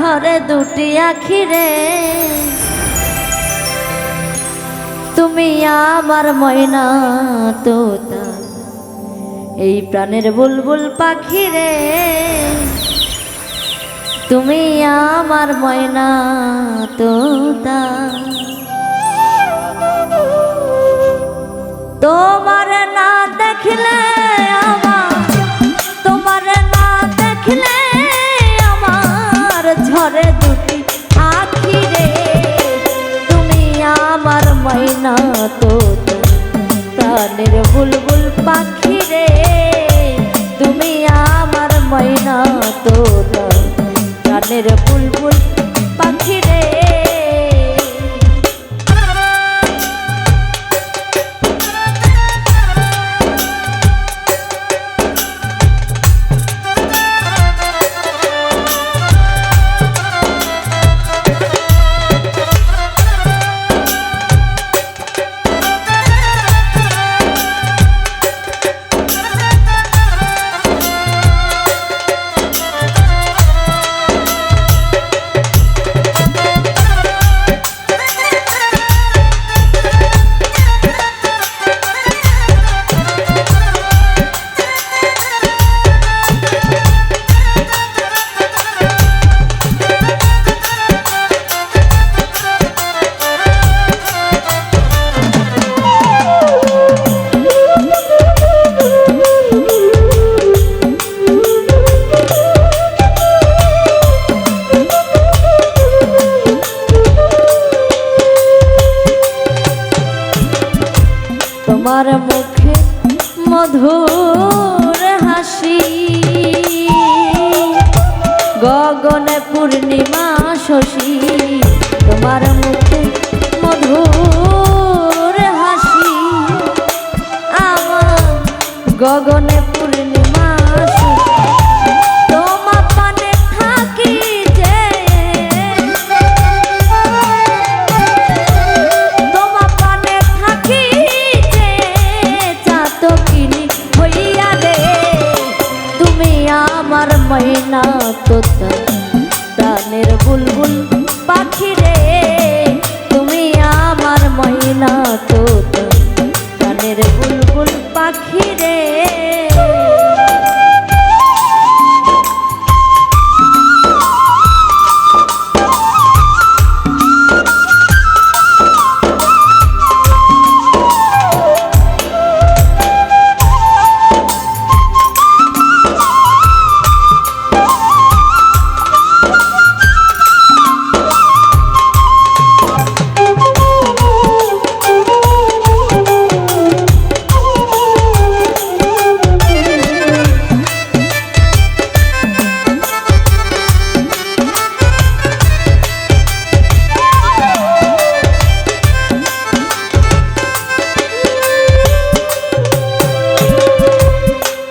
ঝরে দুটি আখি রে, তুমি আমার ময়না তোতা, এই প্রাণের বুলবুল পাখি রে, তুমি আমার ময়না তোতা। তোমার না দেখলে তোমার না দেখলে আমার ঝরে দুটি আখি রে, তুমি আমার ময়না তোতা, প্রাণের বুলবুল পাখি রে, তুমি আমার ময়না তোতা, প্রাণের বুলবুল পাখি রে। তোমার মুখে মধুর হাসি, গগনে পূর্ণিমা শশী, তোমার মুখে মধুর হাসি, আমার গগনে পূর্ণিমা শশী, তোমার পানে থাকি যে, তোমার পানে থাকি যে, চাতকিনী হইয়া রে, তুমি আমার ময়না তোতা, প্রাণের বুলবুল পাখি রে, তুমি আমার ময়না তোতা, প্রাণের বুলবুল পাখি রে।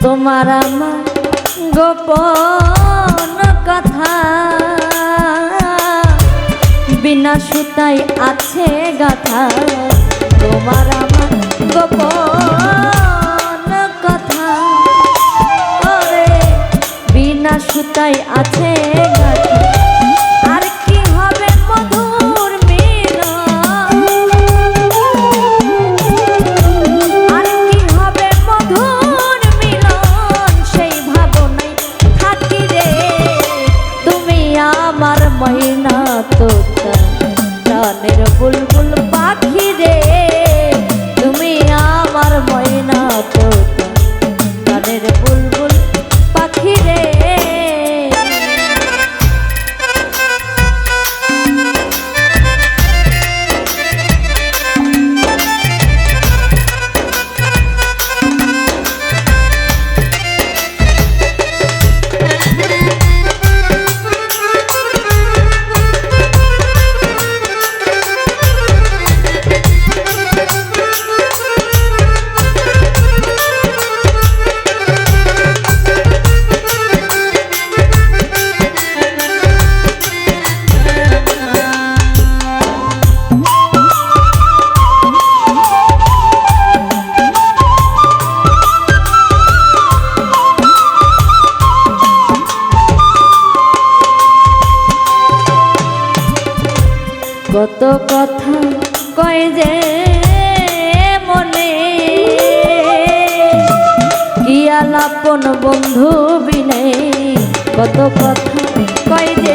তোমার আমার গোপন কথা, বিনা সুতায় আছে গাথা, তোমার আমার গোপন কথা, ওরে বিনা সুতায় আছে গাথা, আর কি হবে মধুর মিলন, আর কি হবে মধুর মিলন, সেই ভাবনায় থাকি রে, তুমি আমার ময়না তোতা, প্রাণের বুলবুল পাখি রে, তুমি আমার কত কথা কয় যে মনে, কি আলাপন বন্ধু বিনে, কত কথা কয় যে